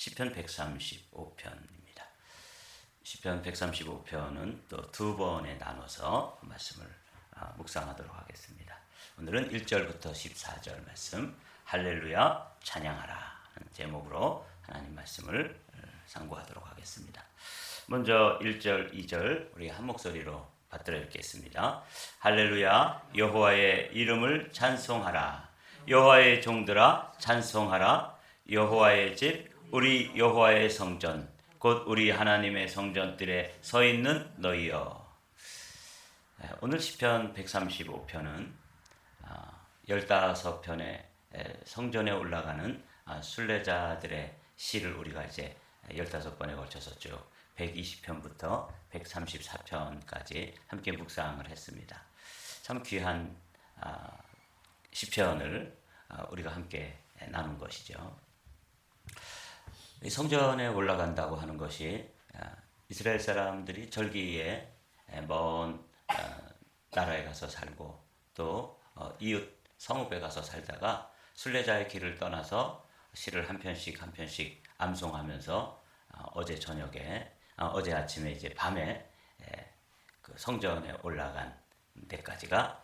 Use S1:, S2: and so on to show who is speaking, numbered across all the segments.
S1: 시편 135편입니다. 시편 135편은 또 두 번에 나눠서 말씀을 묵상하도록 하겠습니다. 오늘은 1절부터 14절 말씀, 할렐루야 찬양하라 하는 제목으로 하나님 말씀을 상고하도록 하겠습니다. 먼저 1절, 2절 우리 한 목소리로 받들어 읽겠습니다. 할렐루야, 여호와의 이름을 찬송하라. 여호와의 종들아 찬송하라. 여호와의 집, 우리 여호와의 성전, 곧 우리 하나님의 성전들에 서 있는 너희여. 오늘 시편 135편은 15편의 성전에 올라가는 순례자들의 시를 우리가 이제 15번에 걸쳐서 쭉 120편부터 134편까지 함께 묵상을 했습니다. 참 귀한 시편을 우리가 함께 나눈 것이죠. 성전에 올라간다고 하는 것이 이스라엘 사람들이 절기에 먼 나라에 가서 살고 또 이웃 성읍에 가서 살다가 순례자의 길을 떠나서 시를 한 편씩 한 편씩 암송하면서 어제 저녁에 어제 아침에 이제 밤에 그 성전에 올라간 데까지가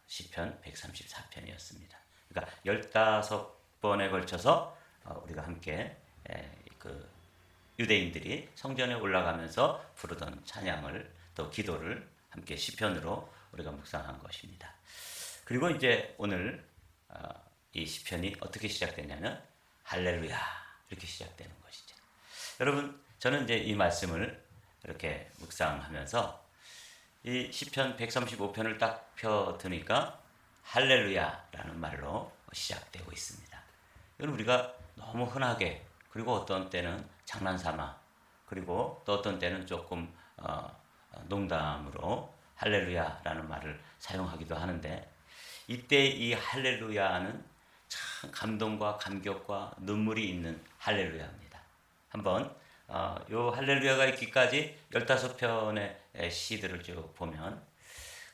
S1: 시편 134편이었습니다. 그러니까 15번에 걸쳐서 우리가 함께 그 유대인들이 성전에 올라가면서 부르던 찬양을 또 기도를 함께 시편으로 우리가 묵상한 것입니다. 그리고 이제 오늘 이 시편이 어떻게 시작되냐면 할렐루야 이렇게 시작되는 것이죠. 여러분, 저는 이제 이 말씀을 이렇게 묵상하면서 이 시편 135편을 딱 펴드니까 할렐루야라는 말로 시작되고 있습니다. 이건 우리가 너무 흔하게, 그리고 어떤 때는 장난삼아, 그리고 또 어떤 때는 조금 농담으로 할렐루야라는 말을 사용하기도 하는데, 이때 이 할렐루야는 참 감동과 감격과 눈물이 있는 할렐루야입니다. 한번 요 할렐루야가 있기까지 15편의 시들을 쭉 보면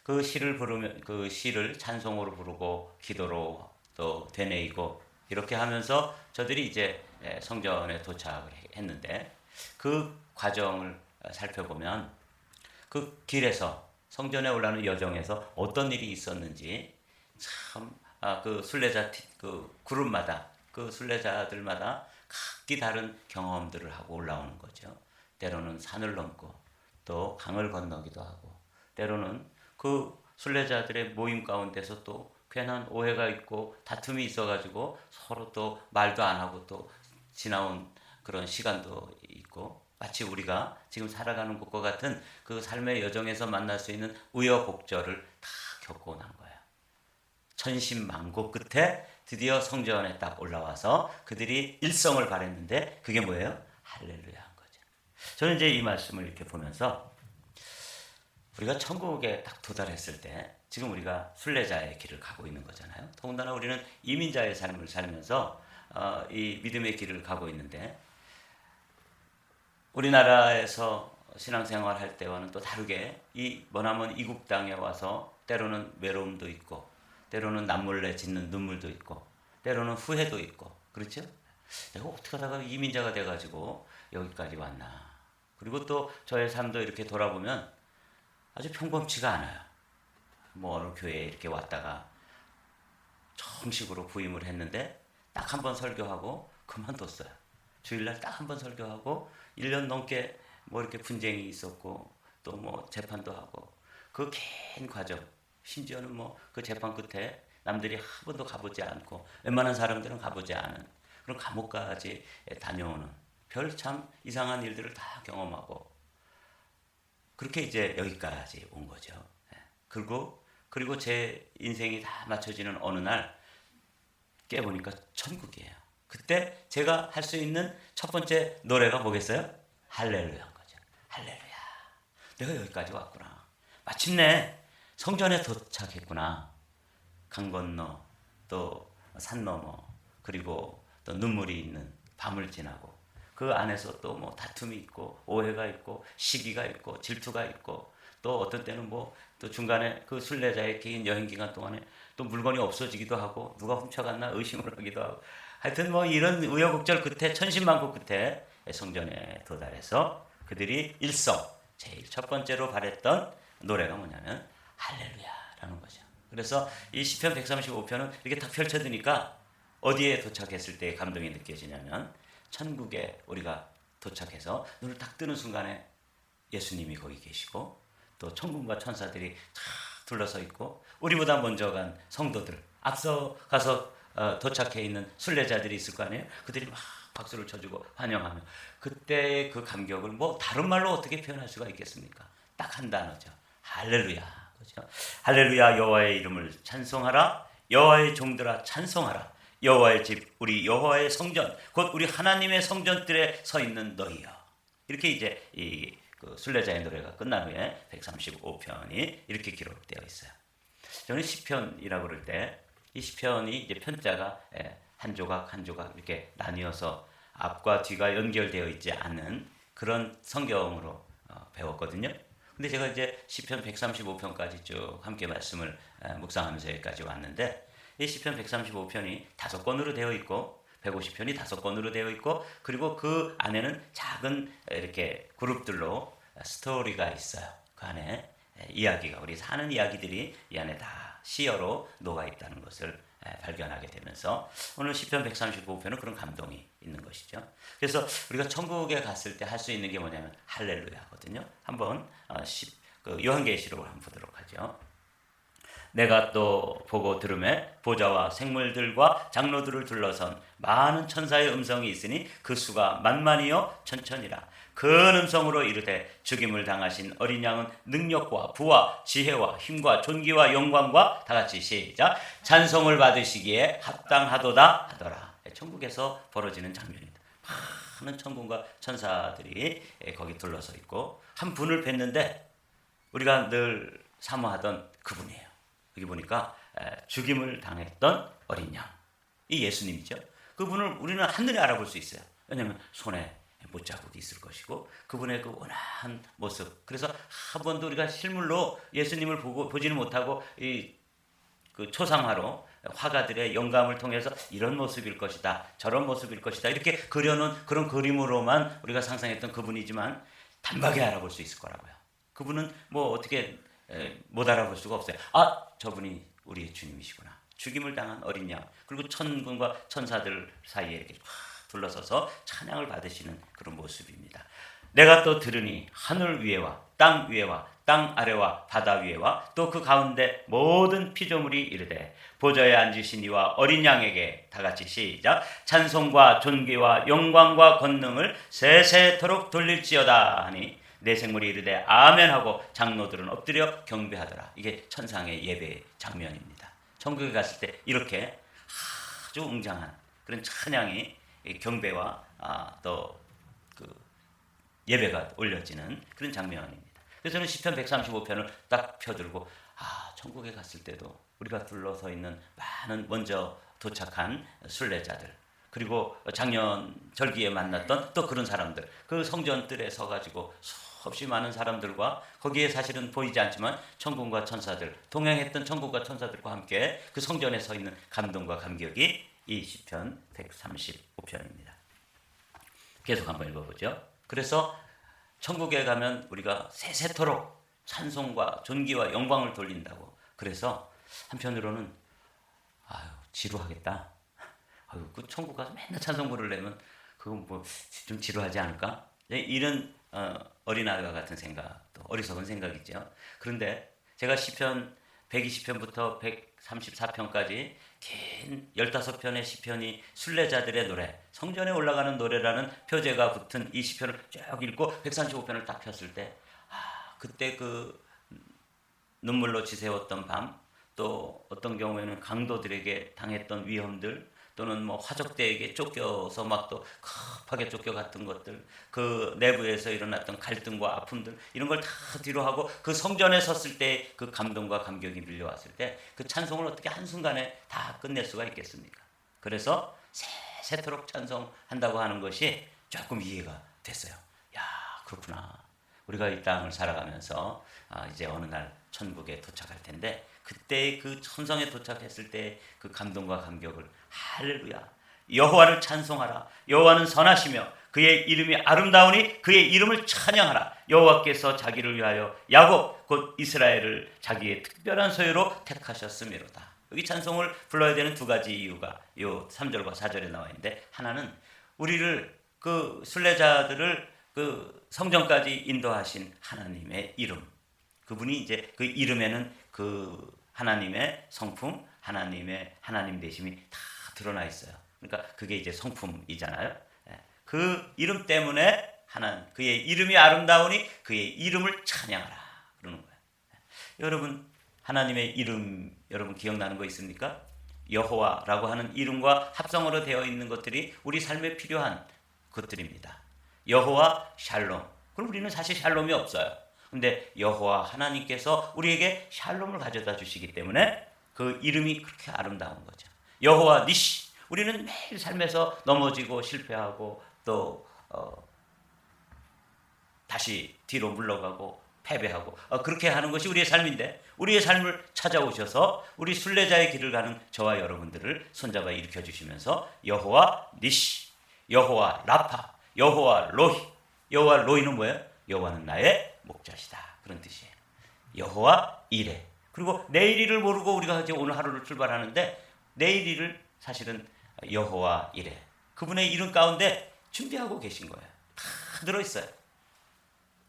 S1: 그 시를 부르면 그 시를 찬송으로 부르고 기도로 또 되뇌이고 이렇게 하면서 저들이 이제 성전에 도착을 했는데, 그 과정을 살펴보면 그 길에서 성전에 올라가는 여정에서 어떤 일이 있었는지 참 그 순례자 그 그룹마다 그 순례자들마다 각기 다른 경험들을 하고 올라오는 거죠. 때로는 산을 넘고 또 강을 건너기도 하고, 때로는 그 순례자들의 모임 가운데서 또 괜한 오해가 있고 다툼이 있어가지고 서로 또 말도 안 하고 또 지나온 그런 시간도 있고, 마치 우리가 지금 살아가는 것과 같은 그 삶의 여정에서 만날 수 있는 우여곡절을 다 겪고 난 거예요. 천신만고 끝에 드디어 성전에 딱 올라와서 그들이 일성을 바랬는데 그게 뭐예요? 할렐루야인 거죠. 저는 이제 이 말씀을 이렇게 보면서 우리가 천국에 딱 도달했을 때 지금 우리가 순례자의 길을 가고 있는 거잖아요. 더군다나 우리는 이민자의 삶을 살면서 이 믿음의 길을 가고 있는데, 우리나라에서 신앙생활 할 때와는 또 다르게 이 머나먼 이국 땅에 와서 때로는 외로움도 있고, 때로는 남몰래 짓는 눈물도 있고, 때로는 후회도 있고, 그렇죠? 내가 어떻게 하다가 이민자가 돼가지고 여기까지 왔나. 그리고 또 저의 삶도 이렇게 돌아보면 아주 평범치가 않아요. 뭐 어느 교회에 이렇게 왔다가 정식으로 부임을 했는데 딱 한 번 설교하고 그만뒀어요. 주일날 딱 한 번 설교하고 1년 넘게 뭐 이렇게 분쟁이 있었고 또 뭐 재판도 하고, 그 긴 과정, 심지어는 뭐 그 재판 끝에 남들이 한 번도 가보지 않고 웬만한 사람들은 가보지 않은 그런 감옥까지 다녀오는 별 참 이상한 일들을 다 경험하고, 그렇게 이제 여기까지 온 거죠. 그리고 제 인생이 다 맞춰지는 어느 날 깨보니까 천국이에요. 그때 제가 할 수 있는 첫 번째 노래가 뭐겠어요? 할렐루야인 거죠. 할렐루야. 내가 여기까지 왔구나. 마침내 성전에 도착했구나. 강 건너 또 산 넘어, 그리고 또 눈물이 있는 밤을 지나고 그 안에서 또 뭐 다툼이 있고 오해가 있고 시기가 있고 질투가 있고, 또 어떤 때는 뭐 또 중간에 그 순례자의 긴 여행 기간 동안에 또 물건이 없어지기도 하고 누가 훔쳐갔나 의심을 하기도 하고 하여튼 뭐 이런 우여곡절 끝에 천신만고 끝에 성전에 도달해서 그들이 제일 첫 번째로 발했던 노래가 뭐냐면 할렐루야라는 거죠. 그래서 이 시편 135편은 이렇게 딱 펼쳐드니까 어디에 도착했을 때 감동이 느껴지냐면 천국에 우리가 도착해서 눈을 딱 뜨는 순간에 예수님이 거기 계시고 또 천군과 천사들이 쫙 둘러서 있고 우리보다 먼저 간 성도들 앞서 가서 도착해 있는 순례자들이 있을 거 아니에요. 그들이 막 박수를 쳐주고 환영하며 그때의 그 감격을 뭐 다른 말로 어떻게 표현할 수가 있겠습니까? 딱 한 단어죠. 할렐루야. 그렇죠? 할렐루야 여호와의 이름을 찬송하라. 여호와의 종들아 찬송하라. 여호와의 집 우리 여호와의 성전 곧 우리 하나님의 성전들에 서 있는 너희여. 이렇게 이제 이 그 순례자의 노래가 끝난 후에 135편이 이렇게 기록되어 있어요. 저는 시편이라고 그럴 때 이 시편이 이제 편자가 한 조각 한 조각 이렇게 나뉘어서 앞과 뒤가 연결되어 있지 않은 그런 성경으로 배웠거든요. 근데 제가 이제 시편 135편까지 쭉 함께 말씀을 묵상하면서 여기까지 왔는데 이 시편 135편이 5권으로 되어 있고 150편이 5권으로 되어 있고 그리고 그 안에는 작은 이렇게 그룹들로 스토리가 있어요. 그 안에 이야기가 우리 사는 이야기들이 이 안에 다 시어로 녹아 있다는 것을 발견하게 되면서 오늘 시편 135편은 그런 감동이 있는 것이죠. 그래서 우리가 천국에 갔을 때 할 수 있는 게 뭐냐면 할렐루야거든요. 한번 요한계시록을 한번 보도록 하죠. 내가 또 보고 들음에 보좌와 생물들과 장로들을 둘러선 많은 천사의 음성이 있으니 그 수가 만만이요 천천이라. 큰 음성으로 이르되 죽임을 당하신 어린 양은 능력과 부와 지혜와 힘과 존귀와 영광과 다 같이 시작 찬송을 받으시기에 합당하도다 하더라. 천국에서 벌어지는 장면입니다. 많은 천군과 천사들이 거기 둘러서 있고 한 분을 뵀는데 우리가 늘 사모하던 그분이에요. 여기 보니까 죽임을 당했던 어린 양, 이 예수님이죠. 그분을 우리는 한눈에 알아볼 수 있어요. 왜냐하면 손에 못자국이 있을 것이고 그분의 그 온화한 모습. 그래서 한 번도 우리가 실물로 예수님을 보지는 못하고 그 초상화로 화가들의 영감을 통해서 이런 모습일 것이다, 저런 모습일 것이다 이렇게 그려놓은 그런 그림으로만 우리가 상상했던 그분이지만 단박에 알아볼 수 있을 거라고요. 그분은 뭐 어떻게 못 알아볼 수가 없어요. 아, 저분이 우리의 주님이시구나. 죽임을 당한 어린 양 그리고 천군과 천사들 사이에 이렇게 둘러서서 찬양을 받으시는 그런 모습입니다. 내가 또 들으니 하늘 위에와 땅 위에와 땅 아래와 바다 위에와 또 그 가운데 모든 피조물이 이르되 보좌에 앉으신 이와 어린 양에게 다 같이 시작 찬송과 존귀와 영광과 권능을 세세토록 돌릴지어다 하니 내 생물이 이르되 아멘 하고 장로들은 엎드려 경배하더라. 이게 천상의 예배 장면입니다. 천국에 갔을 때 이렇게 아주 웅장한 그런 찬양이 경배와 또 그 예배가 올려지는 그런 장면입니다. 그래서 저는 시편 135편을 딱 펴들고 천국에 갔을 때도 우리가 둘러서 있는 많은 먼저 도착한 순례자들 그리고 작년 절기에 만났던 또 그런 사람들 그 성전뜰에 서가지고 수없이 많은 사람들과 거기에 사실은 보이지 않지만 천군과 천사들 동행했던 천군과 천사들과 함께 그 성전에 서 있는 감동과 감격이 이 시편 135편입니다. 계속 한번 읽어보죠. 그래서 천국에 가면 우리가 세세토록 찬송과 존귀와 영광을 돌린다고. 그래서 한편으로는 지루하겠다. 그 천국 가서 맨날 찬송 부르려면 그건 뭐 좀 지루하지 않을까? 이런 어린아이와 같은 생각, 또 어리석은 생각이죠. 그런데 제가 시편 120편부터 134편까지 긴 15편의 시편이 순례자들의 노래, 성전에 올라가는 노래라는 표제가 붙은 이 시편을 쭉 읽고 135편을 딱 폈을 때 그때 그 눈물로 지새웠던 밤, 또 어떤 경우에는 강도들에게 당했던 위험들, 또는 뭐 화적대에게 쫓겨서 막 또 급하게 쫓겨갔던 것들, 그 내부에서 일어났던 갈등과 아픔들 이런 걸 다 뒤로 하고 그 성전에 섰을 때 그 감동과 감격이 밀려왔을 때 그 찬송을 어떻게 한순간에 다 끝낼 수가 있겠습니까? 그래서 세세토록 찬송한다고 하는 것이 조금 이해가 됐어요. 야, 그렇구나. 우리가 이 땅을 살아가면서 이제 어느 날 천국에 도착할 텐데 그때 그 천성에 도착했을 때 그 감동과 감격을 할렐루야 여호와를 찬송하라. 여호와는 선하시며 그의 이름이 아름다우니 그의 이름을 찬양하라. 여호와께서 자기를 위하여 야곱 곧 이스라엘을 자기의 특별한 소유로 택하셨음이로다. 여기 찬송을 불러야 되는 두 가지 이유가 요 3절과 4절에 나와 있는데, 하나는 우리를 그 순례자들을 그 성전까지 인도하신 하나님의 이름, 그분이 이제 그 이름에는 그 하나님의 성품, 하나님의 하나님 되심이 다 드러나 있어요. 그러니까 그게 이제 성품이잖아요. 그 이름 때문에 그의 이름이 아름다우니 그의 이름을 찬양하라 그러는 거예요. 여러분, 하나님의 이름 여러분 기억나는 거 있습니까? 여호와라고 하는 이름과 합성어로 되어 있는 것들이 우리 삶에 필요한 것들입니다. 여호와 샬롬. 그럼 우리는 사실 샬롬이 없어요. 근데 여호와 하나님께서 우리에게 샬롬을 가져다 주시기 때문에 그 이름이 그렇게 아름다운 거죠. 여호와 니시. 우리는 매일 삶에서 넘어지고 실패하고 또 다시 뒤로 물러가고 패배하고 그렇게 하는 것이 우리의 삶인데, 우리의 삶을 찾아오셔서 우리 순례자의 길을 가는 저와 여러분들을 손잡아 일으켜 주시면서 여호와 니시, 여호와 라파, 여호와 로히. 여호와 로히는 뭐예요? 여호와는 나의 목자시다, 그런 뜻이에요. 여호와 이레. 그리고 내일 일을 모르고 우리가 이제 오늘 하루를 출발하는데, 내일 일을 사실은 여호와 이레, 그분의 이름 가운데 준비하고 계신 거예요. 다 들어있어요.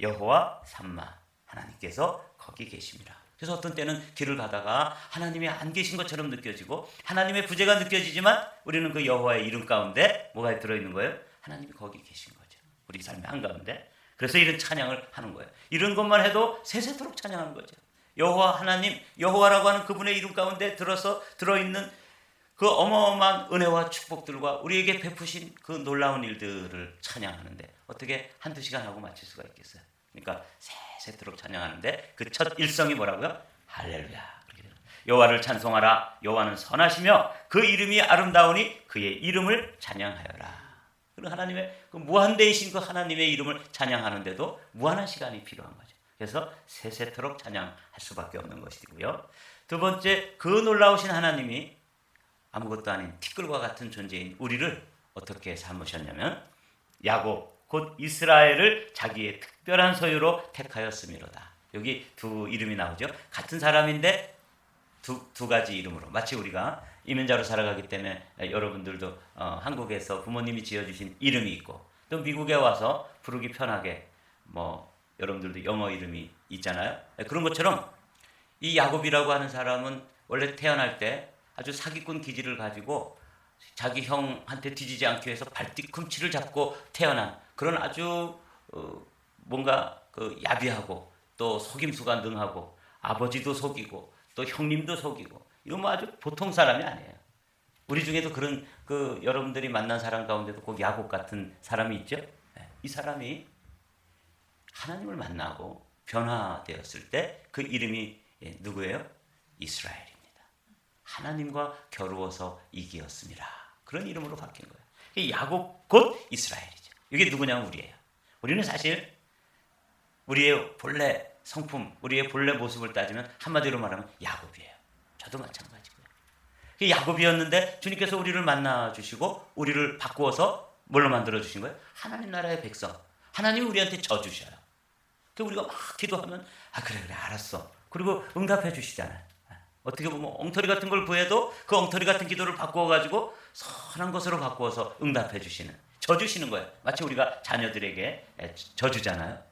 S1: 여호와 삼마, 하나님께서 거기 계십니다. 그래서 어떤 때는 길을 가다가 하나님이 안 계신 것처럼 느껴지고 하나님의 부재가 느껴지지만 우리는 그 여호와의 이름 가운데 뭐가 들어있는 거예요? 하나님이 거기 계신 거죠, 우리 삶의 한가운데. 그래서 이런 찬양을 하는 거예요. 이런 것만 해도 세세토록 찬양하는 거죠. 여호와 하나님, 여호와라고 하는 그분의 이름 가운데 들어있는 그 어마어마한 은혜와 축복들과 우리에게 베푸신 그 놀라운 일들을 찬양하는데 어떻게 한두 시간 하고 마칠 수가 있겠어요? 그러니까 세세토록 찬양하는데 그 첫 일성이 뭐라고요? 할렐루야. 여호와를 찬송하라. 여호와는 선하시며 그 이름이 아름다우니 그의 이름을 찬양하여라. 그리고 하나님의 그 무한대이신 그 하나님의 이름을 찬양하는데도 무한한 시간이 필요한 거죠. 그래서 세세토록 찬양할 수밖에 없는 것이고요. 두 번째, 그 놀라우신 하나님이 아무것도 아닌 티끌과 같은 존재인 우리를 어떻게 삼으셨냐면 야곱 곧 이스라엘을 자기의 특별한 소유로 택하였음이로다. 여기 두 이름이 나오죠. 같은 사람인데 두 가지 이름으로. 마치 우리가 이민자로 살아가기 때문에 여러분들도 한국에서 부모님이 지어주신 이름이 있고 또 미국에 와서 부르기 편하게 여러분들도 영어 이름이 있잖아요. 그런 것처럼 이 야곱이라고 하는 사람은 원래 태어날 때 아주 사기꾼 기질을 가지고 자기 형한테 뒤지지 않기 위해서 발뒤꿈치를 잡고 태어난 그런 아주 뭔가 그 야비하고 또 속임수가 능하고 아버지도 속이고 또 형님도 속이고 이거 아주 보통 사람이 아니에요. 우리 중에도 그런 여러분들이 만난 사람 가운데도 꼭 야곱 같은 사람이 있죠. 이 사람이 하나님을 만나고 변화되었을 때 그 이름이 누구예요? 이스라엘입니다. 하나님과 겨루어서 이기었습니다. 그런 이름으로 바뀐 거예요. 야곱 곧 이스라엘이죠. 이게 누구냐면 우리예요. 우리는 사실 우리의 본래 성품, 우리의 본래 모습을 따지면 한마디로 말하면 야곱이에요. 저도 마찬가지고요. 야곱이었는데 주님께서 우리를 만나주시고 우리를 바꾸어서 뭘로 만들어주신 거예요? 하나님 나라의 백성. 하나님이 우리한테 져주셔요. 우리가 막 기도하면 그래 알았어. 그리고 응답해 주시잖아요. 어떻게 보면 엉터리 같은 걸 구해도 그 엉터리 같은 기도를 바꾸어가지고 선한 것으로 바꾸어서 응답해 주시는, 져주시는 거예요. 마치 우리가 자녀들에게 져주잖아요.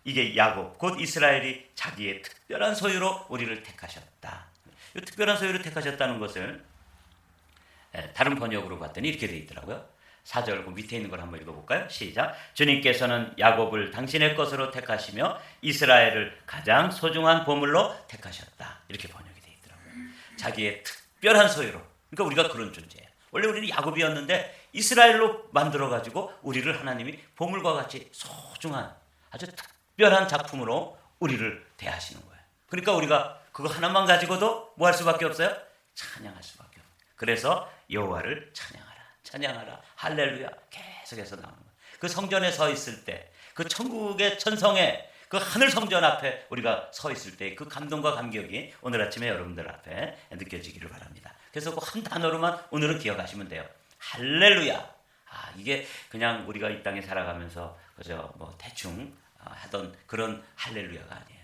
S1: 이게 야곱 곧 이스라엘이 자기의 특별한 소유로 우리를 택하셨다. 이 특별한 소유로 택하셨다는 것을 다른 번역으로 봤더니 이렇게 되어 있더라고요. 4절 그 밑에 있는 걸 한번 읽어볼까요? 시작. 주님께서는 야곱을 당신의 것으로 택하시며 이스라엘을 가장 소중한 보물로 택하셨다. 이렇게 번역이 되어 있더라고요. 자기의 특별한 소유로. 그러니까 우리가 그런 존재예요. 원래 우리는 야곱이었는데 이스라엘로 만들어가지고 우리를 하나님이 보물과 같이 소중한 아주 특별한 작품으로 우리를 대하시는 거예요. 그러니까 우리가 그거 하나만 가지고도 뭐 할 수밖에 없어요? 찬양할 수밖에 없어요. 그래서 여호와를 찬양하라. 찬양하라. 할렐루야. 계속해서 나오는 거예요. 그 성전에 서 있을 때, 그 천국의 천성에 그 하늘 성전 앞에 우리가 서 있을 때 그 감동과 감격이 오늘 아침에 여러분들 앞에 느껴지기를 바랍니다. 그래서 그 한 단어로만 오늘은 기억하시면 돼요. 할렐루야. 이게 그냥 우리가 이 땅에 살아가면서 그저 뭐 대충 하던 그런 할렐루야가 아니에요.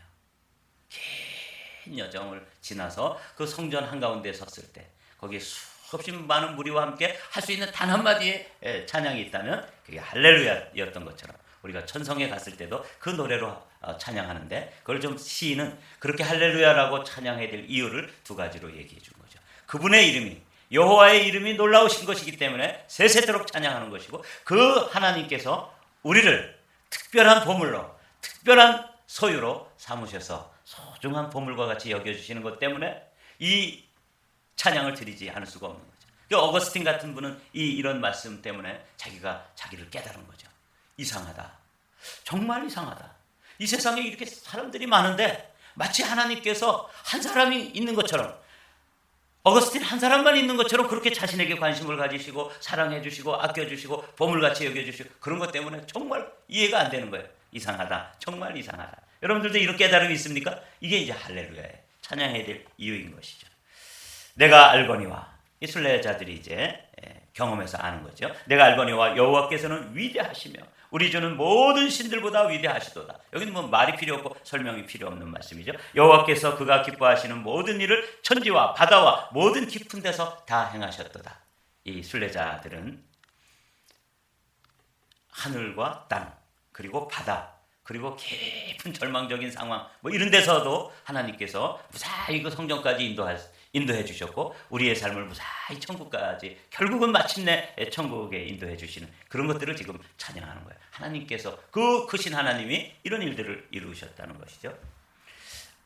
S1: 긴 여정을 지나서 그 성전 한가운데 섰을 때 거기에 수없이 많은 무리와 함께 할 수 있는 단 한마디의 찬양이 있다면 그게 할렐루야였던 것처럼 우리가 천성에 갔을 때도 그 노래로 찬양하는데 그걸 좀 시인은 그렇게 할렐루야라고 찬양해야 될 이유를 두 가지로 얘기해 준 거죠. 그분의 이름이 여호와의 이름이 놀라우신 것이기 때문에 세세토록 찬양하는 것이고 그 하나님께서 우리를 특별한 보물로 특별한 소유로 삼으셔서 소중한 보물과 같이 여겨주시는 것 때문에 이 찬양을 드리지 않을 수가 없는 거죠. 어거스틴 같은 분은 이런 말씀 때문에 자기를 깨달은 거죠. 이상하다. 정말 이상하다. 이 세상에 이렇게 사람들이 많은데 마치 하나님께서 한 사람이 있는 것처럼 어거스틴 한 사람만 있는 것처럼 그렇게 자신에게 관심을 가지시고 사랑해 주시고 아껴 주시고 보물같이 여겨 주시고 그런 것 때문에 정말 이해가 안 되는 거예요. 이상하다. 정말 이상하다. 여러분들도 이런 깨달음이 있습니까? 이게 이제 할렐루야의 찬양해야 될 이유인 것이죠. 내가 알거니와 이 순례자들이 이제 경험해서 아는 거죠. 내가 알거니와 여호와께서는 위대하시며 우리 주는 모든 신들보다 위대하시도다. 여기는 뭐 말이 필요 없고 설명이 필요 없는 말씀이죠. 여호와께서 그가 기뻐하시는 모든 일을 천지와 바다와 모든 깊은 데서 다 행하셨도다. 이 순례자들은 하늘과 땅 그리고 바다 그리고 깊은 절망적인 상황 뭐 이런 데서도 하나님께서 무사히 그 성전까지 인도해 주셨고 우리의 삶을 무사히 천국까지 결국은 마침내 천국에 인도해 주시는 그런 것들을 지금 찬양하는 거예요. 하나님께서 그 크신 하나님이 이런 일들을 이루셨다는 것이죠.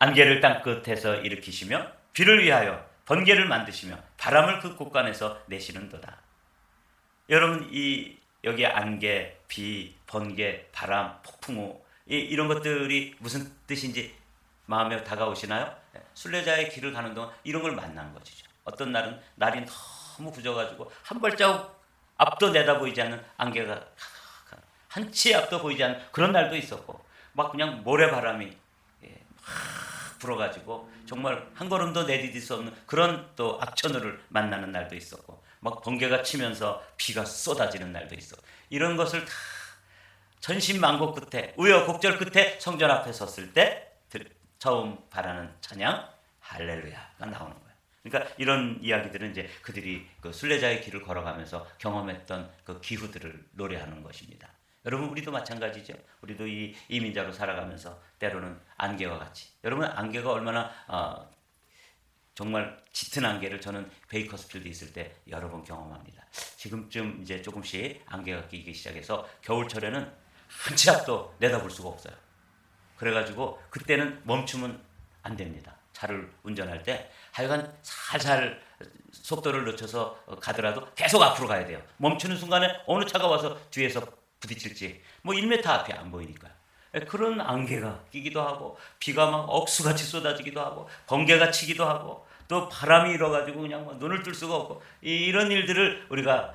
S1: 안개를 땅 끝에서 일으키시며 비를 위하여 번개를 만드시며 바람을 그 곳간에서 내시는도다. 여러분 여기 안개, 비, 번개, 바람, 폭풍우 이런 것들이 무슨 뜻인지 마음에 다가오시나요? 순례자의 길을 가는 동안 이런 걸 만난 것이죠. 어떤 날은 날이 너무 굳어가지고 한 발자국 앞도 내다보이지 않는 안개가 한 치 앞도 보이지 않는 그런 날도 있었고 막 그냥 모래바람이 막 불어가지고 정말 한 걸음도 내디딜 수 없는 그런 또 악천후를 만나는 날도 있었고 막 번개가 치면서 비가 쏟아지는 날도 있어. 이런 것을 다 전신만고 끝에 우여곡절 끝에 성전 앞에 섰을 때 처음 바라는 찬양 할렐루야가 나오는 거예요. 그러니까 이런 이야기들은 이제 그들이 그 순례자의 길을 걸어가면서 경험했던 그 기후들을 노래하는 것입니다. 여러분 우리도 마찬가지죠. 우리도 이 이민자로 살아가면서 때로는 안개와 같이 여러분 안개가 얼마나 정말 짙은 안개를 저는 베이커스필드 있을 때 여러 번 경험합니다. 지금쯤 이제 조금씩 안개가 끼기 시작해서 겨울철에는 한 치 앞도 내다볼 수가 없어요. 그래가지고 그때는 멈추면 안 됩니다. 차를 운전할 때 하여간 살살 속도를 늦춰서 가더라도 계속 앞으로 가야 돼요. 멈추는 순간에 어느 차가 와서 뒤에서 부딪힐지 뭐 1m 앞이 안 보이니까요. 그런 안개가 끼기도 하고 비가 막 억수같이 쏟아지기도 하고 번개가 치기도 하고 또 바람이 일어가지고 그냥 뭐 눈을 뜰 수가 없고 이런 일들을 우리가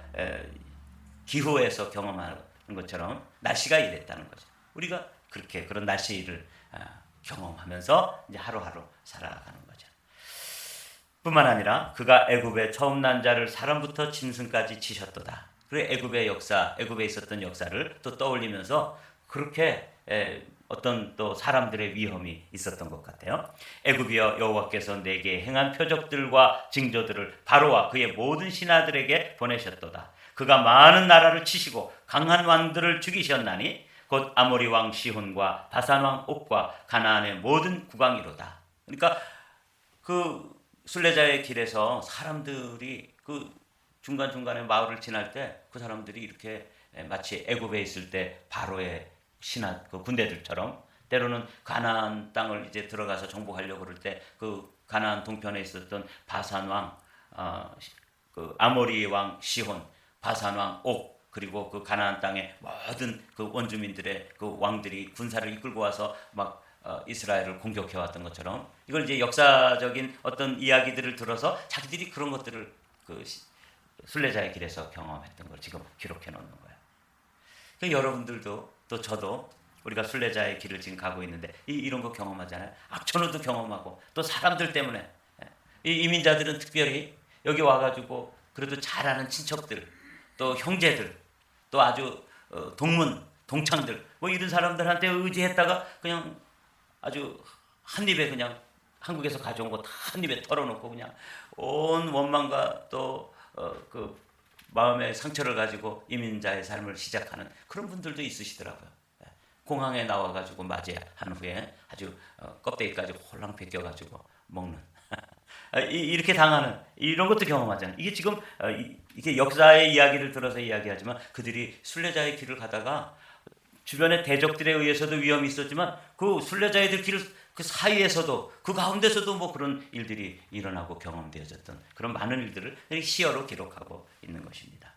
S1: 기후에서 경험하는 것처럼 날씨가 이랬다는 거죠. 우리가 그렇게 그런 날씨를 경험하면서 이제 하루하루 살아가는 거죠. 뿐만 아니라 그가 애굽에 처음 난 자를 사람부터 짐승까지 치셨도다. 그리고 애굽의 역사, 애굽에 있었던 역사를 또 떠올리면서 그렇게 어떤 또 사람들의 위험이 있었던 것 같아요. 애굽이여 여호와께서 내게 행한 표적들과 징조들을 바로와 그의 모든 신하들에게 보내셨도다. 그가 많은 나라를 치시고 강한 왕들을 죽이셨나니 곧 아모리 왕 시혼과 바산 왕 옥과 가나안의 모든 국왕이로다. 그러니까 그 순례자의 길에서 사람들이 그 중간중간에 마을을 지날 때 그 사람들이 이렇게 마치 애굽에 있을 때 바로의 신하 그 군대들처럼 때로는 가나안 땅을 이제 들어가서 정복하려고 그럴 때 그 가나안 동편에 있었던 바산 왕, 그 아모리 왕 시혼, 바산 왕 옥 그리고 그 가나안 땅의 모든 그 원주민들의 그 왕들이 군사를 이끌고 와서 막 이스라엘을 공격해 왔던 것처럼 이걸 이제 역사적인 어떤 이야기들을 들어서 자기들이 그런 것들을 그 순례자의 길에서 경험했던 걸 지금 기록해 놓는 거예요. 그러니까 여러분들도 또 저도 우리가 순례자의 길을 지금 가고 있는데 이런 거 경험하잖아요. 악천후도 경험하고 또 사람들 때문에 이 이민자들은 특별히 여기 와가지고 그래도 잘 아는 친척들, 또 형제들, 또 아주 동문, 동창들 뭐 이런 사람들한테 의지했다가 그냥 아주 한 입에 그냥 한국에서 가져온 거 다 한 입에 털어놓고 그냥 온 원망과 또 그 마음의 상처를 가지고 이민자의 삶을 시작하는 그런 분들도 있으시더라고요. 공항에 나와가지고 맞이한 후에 아주 껍데기까지 홀랑 벗겨가지고 먹는 이렇게 당하는 이런 것도 경험하잖아요. 이게 지금 이게 역사의 이야기를 들어서 이야기하지만 그들이 순례자의 길을 가다가 주변의 대적들에 의해서도 위험이 있었지만 그 순례자애들 길 그 사이에서도 그 가운데서도 뭐 그런 일들이 일어나고 경험되어졌던 그런 많은 일들을 시어로 기록하고 있는 것입니다.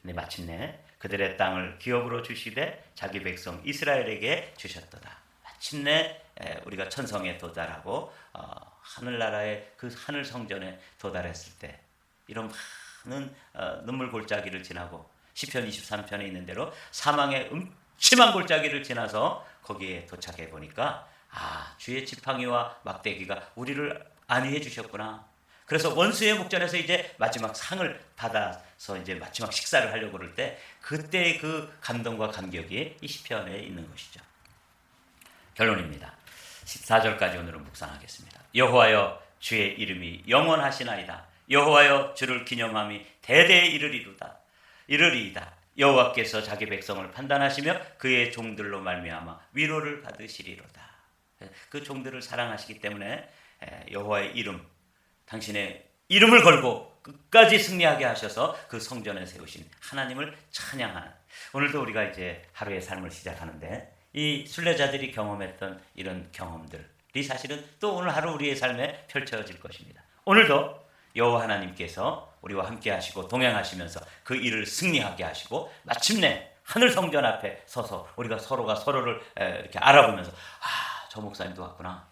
S1: 근데 마침내 그들의 땅을 기업으로 주시되 자기 백성 이스라엘에게 주셨도다. 마침내 우리가 천성에 도달하고 하늘나라의 그 하늘 성전에 도달했을 때 이런 많은 눈물 골짜기를 지나고 시편 23편에 있는 대로 사망의 음침한 골짜기를 지나서 거기에 도착해 보니까 주의 지팡이와 막대기가 우리를 안위해 주셨구나. 그래서 원수의 목전에서 이제 마지막 상을 받아서 이제 마지막 식사를 하려고 그럴 때 그때의 그 감동과 감격이 이 시편에 있는 것이죠. 결론입니다. 14절까지 오늘은 묵상하겠습니다. 여호와여 주의 이름이 영원하시나이다. 여호와여 주를 기념함이 대대에 이르리이다. 여호와께서 자기 백성을 판단하시며 그의 종들로 말미암아 위로를 받으시리로다. 그 종들을 사랑하시기 때문에 여호와의 이름, 당신의 이름을 걸고 끝까지 승리하게 하셔서 그 성전에 세우신 하나님을 찬양하는 오늘도 우리가 이제 하루의 삶을 시작하는데 이 순례자들이 경험했던 이런 경험들이 사실은 또 오늘 하루 우리의 삶에 펼쳐질 것입니다. 오늘도 여호와 하나님께서 우리와 함께 하시고 동행하시면서 그 일을 승리하게 하시고 마침내 하늘 성전 앞에 서서 우리가 서로가 서로를 이렇게 알아보면서 저 목사님도 왔구나.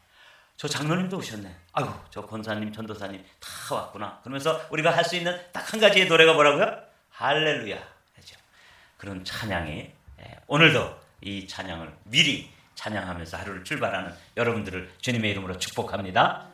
S1: 저 장로님도 오셨네. 아이고, 저 권사님, 전도사님 다 왔구나. 그러면서 우리가 할 수 있는 딱 한 가지의 노래가 뭐라고요? 할렐루야. 그렇죠? 그런 찬양이 오늘도 이 찬양을 미리 찬양하면서 하루를 출발하는 여러분들을 주님의 이름으로 축복합니다.